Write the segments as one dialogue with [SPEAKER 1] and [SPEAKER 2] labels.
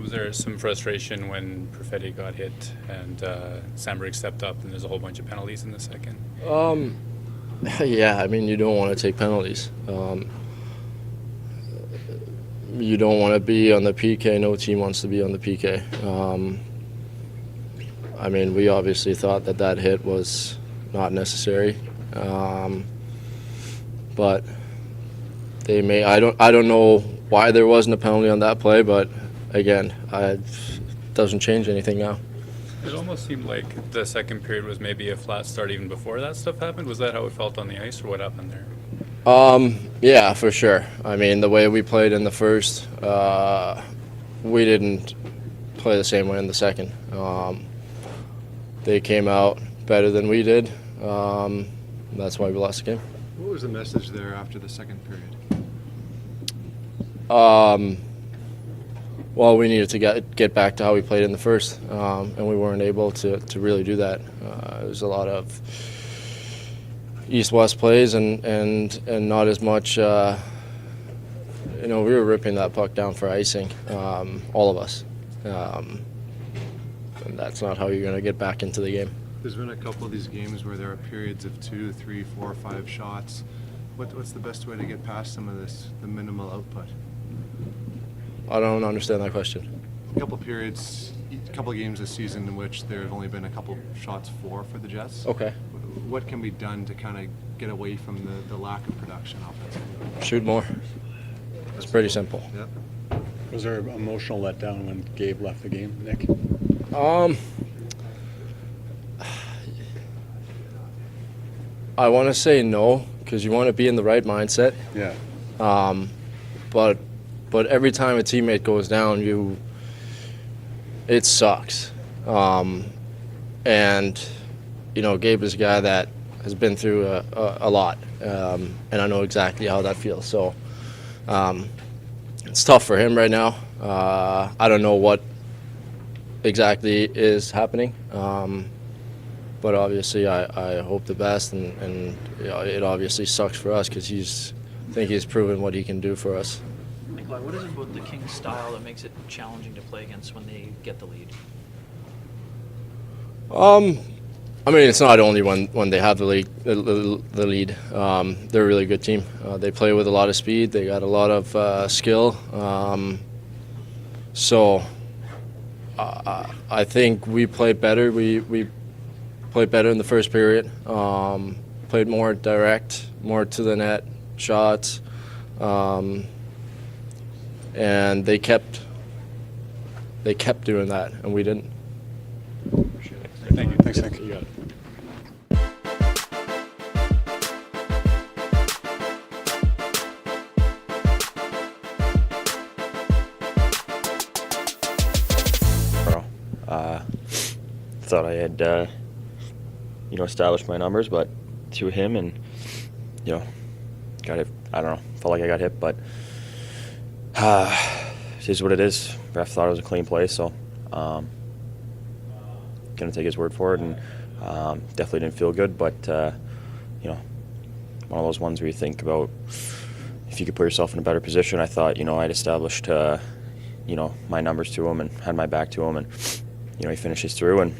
[SPEAKER 1] Was there some frustration when Perfetti got hit and Sandberg stepped up and there's a whole bunch of penalties in the second?
[SPEAKER 2] Yeah, I mean, you don't want to take penalties. You don't want to be on the PK. No team wants to be on the PK. I mean, we obviously thought that hit was not necessary, but they may. I don't know why there wasn't a penalty on that play, but again, it doesn't change anything now.
[SPEAKER 1] It almost seemed like the second period was maybe a flat start even before that stuff happened. Was that how it felt on the ice, or what happened there?
[SPEAKER 2] Yeah, for sure. I mean, the way we played in the first, we didn't play the same way in the second. They came out better than we did. That's why we lost the game.
[SPEAKER 3] What was the message there after the second period?
[SPEAKER 2] Well, we needed to get back to how we played in the first, and we weren't able to really do that. There was a lot of east-west plays and not as much. We were ripping that puck down for icing, all of us, and that's not how you're going to get back into the game.
[SPEAKER 3] There's been a couple of these games where there are periods of 2, 3, 4, 5 shots. What's the best way to get past some of this, the minimal output?
[SPEAKER 2] I don't understand that question.
[SPEAKER 3] A couple of periods, a couple of games this season in which there have only been a couple shots for the Jets.
[SPEAKER 2] Okay.
[SPEAKER 3] What can be done to kind of get away from the lack of production offensively?
[SPEAKER 2] Shoot more. It's pretty simple.
[SPEAKER 3] Yeah.
[SPEAKER 4] Was there an emotional letdown when Gabe left the game, Nick?
[SPEAKER 2] I want to say no, because you want to be in the right mindset.
[SPEAKER 4] Yeah.
[SPEAKER 2] But every time a teammate goes down, it sucks. And Gabe is a guy that has been through a lot, and I know exactly how that feels. So it's tough for him right now. I don't know what exactly is happening, but obviously I hope the best, and it obviously sucks for us because I think he's proven what he can do for us.
[SPEAKER 5] Nikolai, what is it about the Kings' style that makes it challenging to play against when they get the lead?
[SPEAKER 2] I mean, it's not only when they have the lead. They're a really good team. They play with a lot of speed. They got a lot of skill. So I think we played better. We played better in the first period. Played more direct, more to the net shots, and they kept doing that, and we didn't.
[SPEAKER 1] Thank you.
[SPEAKER 4] Thanks, Nick.
[SPEAKER 2] You got it.
[SPEAKER 6] Thought I had, established my numbers, but through him and, got hit. I don't know. Felt like I got hit, but it is what it is. Ref thought it was a clean play, so gonna take his word for it, and definitely didn't feel good. But one of those ones where you think about if you could put yourself in a better position. I thought I'd established my numbers to him and had my back to him, and he finishes through and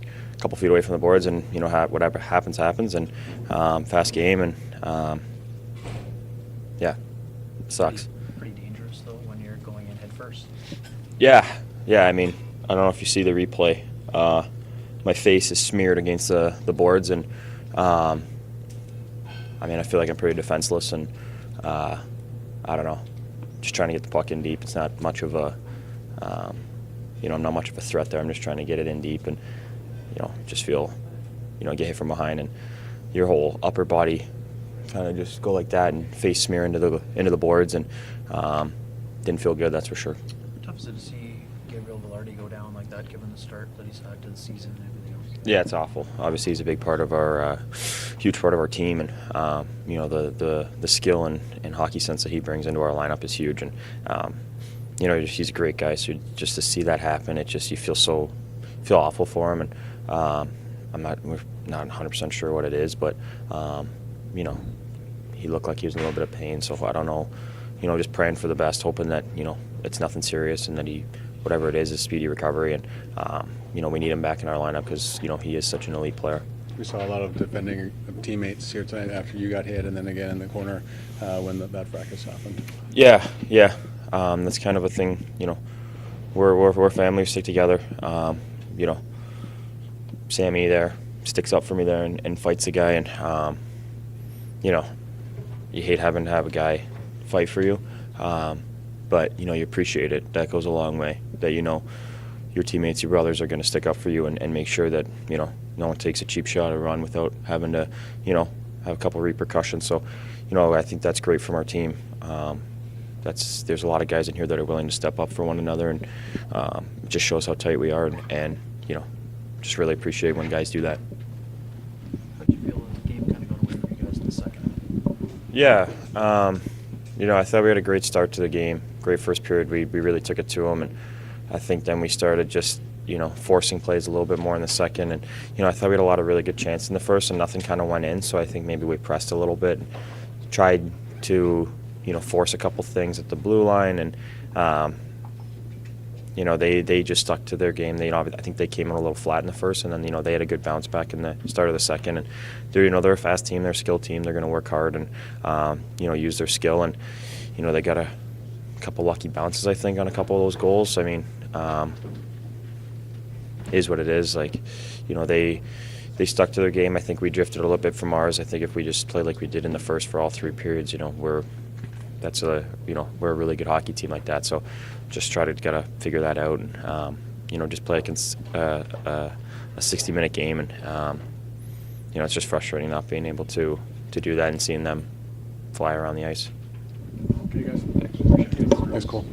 [SPEAKER 6] a couple feet away from the boards, and whatever happens, and fast game, and yeah, it sucks.
[SPEAKER 5] Pretty dangerous though when you're going in head first.
[SPEAKER 6] Yeah. I mean, I don't know if you see the replay. My face is smeared against the boards, and I feel like I'm pretty defenseless, and I don't know, just trying to get the puck in deep. It's not much of a, I'm not much of a threat there. I'm just trying to get it in deep, and just feel, get hit from behind, and your whole upper body kind of just go like that, and face smear into the boards, and didn't feel good, that's for sure.
[SPEAKER 5] How tough is it to see Gabriel Velarde go down like that, given the start that he's had to the season and everything else?
[SPEAKER 6] Yeah, it's awful. Obviously, he's a big part of our, huge part of our team, and the skill and hockey sense that he brings into our lineup is huge, and he's a great guy. So just to see that happen, you feel awful for him, and we're not 100% sure what it is, but he looked like he was in a little bit of pain. So I don't know, just praying for the best, hoping that it's nothing serious and that he whatever it is speedy recovery, and we need him back in our lineup because he is such an elite player.
[SPEAKER 4] We saw a lot of defending teammates here tonight after you got hit, and then again in the corner when that fracas happened.
[SPEAKER 6] Yeah. That's kind of a thing. We're family. We stick together. Sammy there sticks up for me there and fights the guy, and you hate having to have a guy fight for you, but you appreciate it. That goes a long way. That your teammates, your brothers are going to stick up for you and make sure that no one takes a cheap shot or run without having to have a couple repercussions. So I think that's great from our team. There's a lot of guys in here that are willing to step up for one another, and it just shows how tight we are, and just really appreciate when guys do that.
[SPEAKER 5] How'd you feel as the game kind of got away from you guys in the second?
[SPEAKER 6] Yeah, I thought we had a great start to the game. Great first period. We really took it to them, and I think then we started just forcing plays a little bit more in the second. And I thought we had a lot of really good chances in the first, and nothing kind of went in. So I think maybe we pressed a little bit, tried to force a couple things at the blue line, and they just stuck to their game. I think they came in a little flat in the first, and then they had a good bounce back in the start of the second. And they're a fast team, they're a skilled team. They're going to work hard and use their skill. And they got a couple lucky bounces, I think, on a couple of those goals. I mean, is what it is. Like, they stuck to their game. I think we drifted a little bit from ours. I think if we just played like we did in the first for all three periods, we're a really good hockey team like that. So just gotta figure that out, and just play a 60-minute game, and it's just frustrating not being able to do that and seeing them fly around the ice.
[SPEAKER 4] Okay, guys. Thanks. That's cool.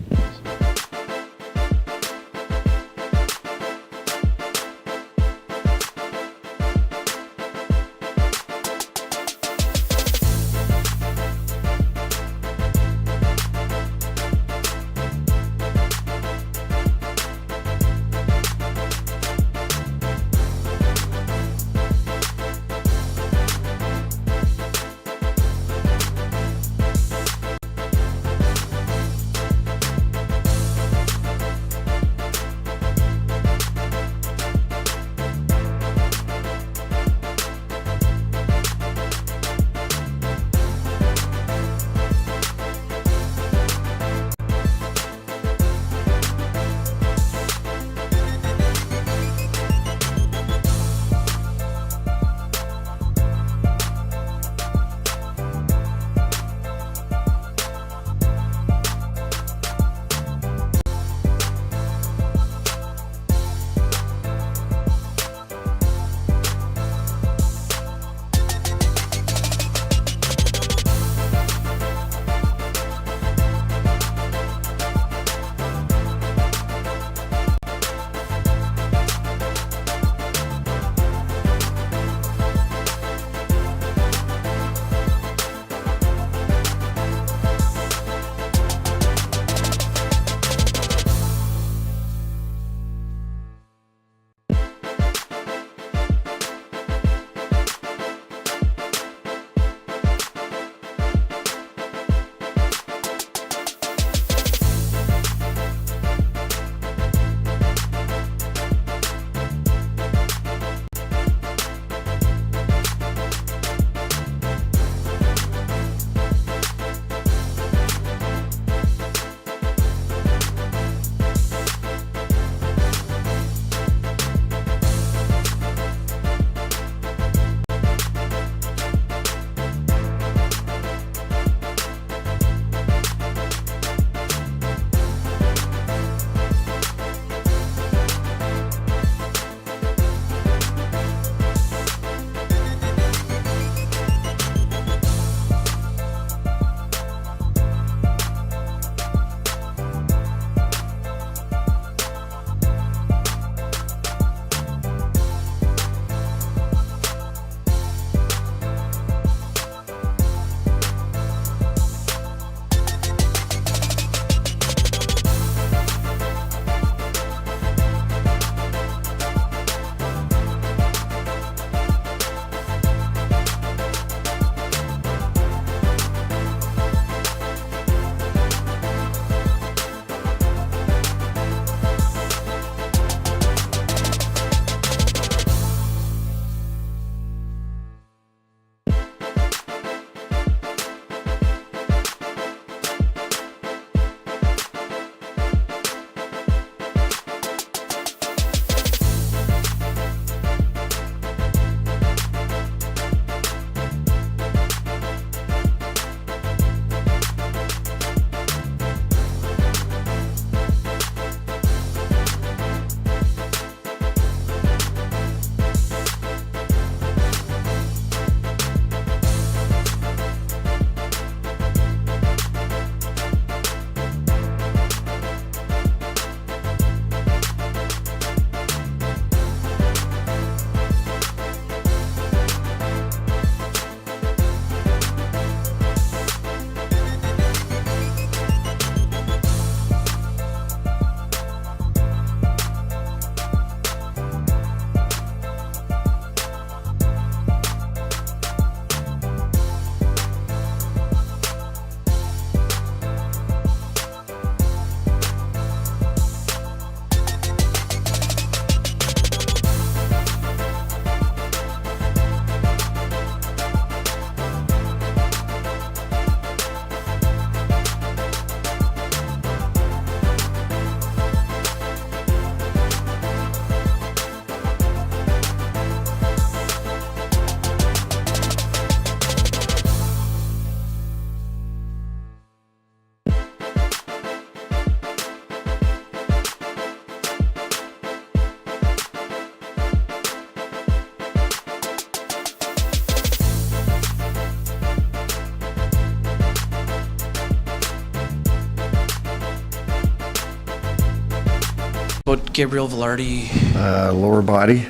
[SPEAKER 5] About Gabriel Velarde,
[SPEAKER 7] Lower body,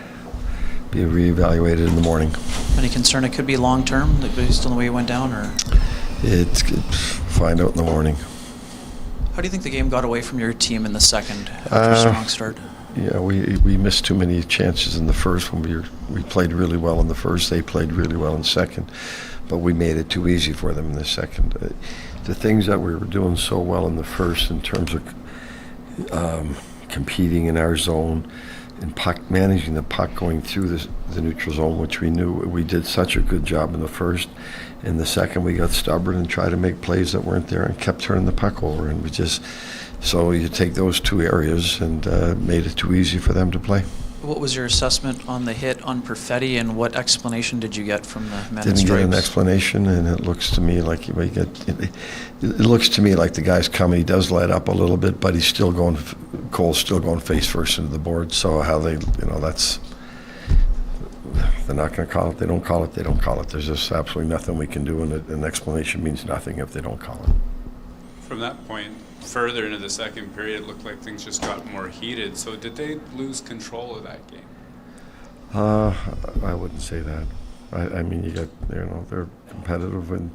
[SPEAKER 7] be reevaluated in the morning.
[SPEAKER 5] any concern it could be long-term, like based on the way he went down, or
[SPEAKER 7] It's find out in the morning.
[SPEAKER 5] how do you think the game got away from your team in the second after a strong start?
[SPEAKER 7] Yeah, we missed too many chances in the first when we played really well in the first. They played really well in the second, but we made it too easy for them in the second. The things that we were doing so well in the first in terms of competing in our zone and puck, managing the puck going through the neutral zone, which we knew we did such a good job in the first. In the second, we got stubborn and tried to make plays that weren't there and kept turning the puck over. And we just, so you take those two areas and made it too easy for them to play.
[SPEAKER 5] What was your assessment on the hit on Perfetti, and what explanation did you get from the men in
[SPEAKER 7] Didn't
[SPEAKER 5] stripes?
[SPEAKER 7] get an explanation, and it looks to me like it looks to me like the guy's coming. He does let up a little bit, but he's still going. Cole's still going face first into the board. So how they, that's, they're not going to call it. They don't call it. They don't call it. There's just absolutely nothing we can do, and an explanation means nothing if they don't call it.
[SPEAKER 1] From that point, further into the second period, it looked like things just got more heated. So did they lose control of that game?
[SPEAKER 7] I wouldn't say that. I mean, you got, they're competitive and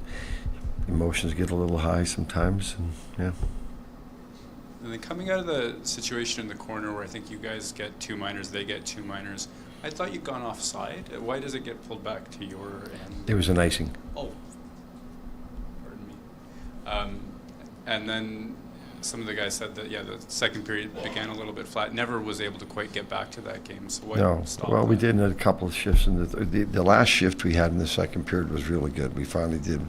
[SPEAKER 7] emotions get a little high sometimes, and yeah.
[SPEAKER 1] And then coming out of the situation in the corner where I think you guys get 2 minors, they get 2 minors, I thought you'd gone offside. Why does it get pulled back to your end?
[SPEAKER 7] It was an icing.
[SPEAKER 1] Oh, pardon me. And then some of the guys said that, the second period began a little bit flat. Never was able to quite get back to that game. So what stopped
[SPEAKER 7] Well, we
[SPEAKER 1] that?
[SPEAKER 7] did a couple of shifts. The last shift we had in the second period was really good. We finally did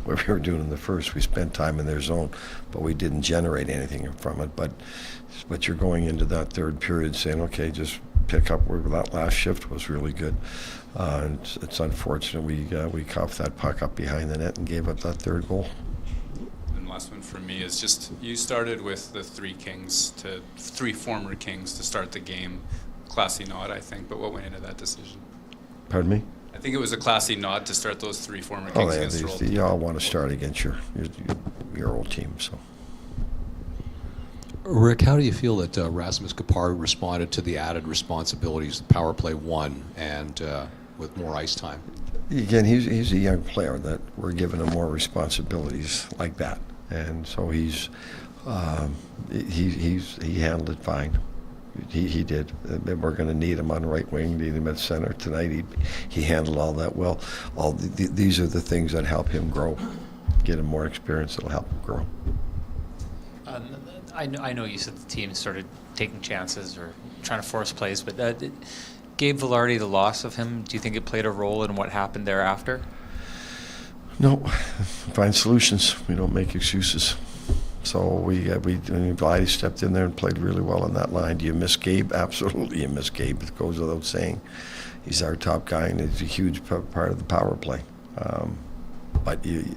[SPEAKER 7] what we were doing in the first. We spent time in their zone, but we didn't generate anything from it. But you're going into that third period saying, okay, just pick up where that last shift was really good. And it's unfortunate we coughed that puck up behind the net and gave up that third goal.
[SPEAKER 1] And last one for me is just, you started with the three former Kings to start the game. Classy nod, I think, but what went into that decision?
[SPEAKER 7] Pardon me?
[SPEAKER 1] I think it was a classy nod to start those 3 former Kings against your old team.
[SPEAKER 7] You all want to start against your old team, so.
[SPEAKER 8] Rick, how do you feel that Rasmus Kupari responded to the added responsibilities the power play won, and with more ice time?
[SPEAKER 7] Again, he's a young player that we're giving him more responsibilities like that, and so he handled it fine. He did. We're going to need him on right wing, need him at center tonight. He handled all that well. These are the things that help him grow, get him more experience. That'll help him grow.
[SPEAKER 9] I know you said the team started taking chances or trying to force plays, but Gabe Velarde, the loss of him, do you think it played a role in what happened thereafter?
[SPEAKER 7] No, find solutions. We don't make excuses. So Vladdy stepped in there and played really well on that line. Do you miss Gabe? Absolutely, you miss Gabe. It goes without saying. He's our top guy, and he's a huge part of the power play. But the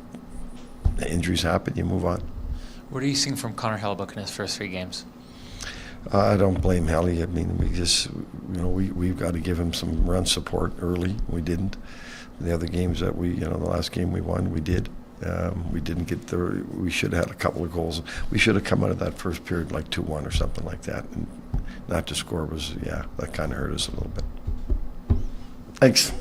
[SPEAKER 7] injuries happen. You move on.
[SPEAKER 9] What are you seeing from Connor Hellebuyck in his first 3 games?
[SPEAKER 7] I don't blame Helly. I mean, we've got to give him some run support early. We didn't. The other games that the last game we won, we did. We didn't get there. We should have had a couple of goals. We should have come out of that first period like 2-1 or something like that. And not to score was, that kind of hurt us a little bit. Thanks.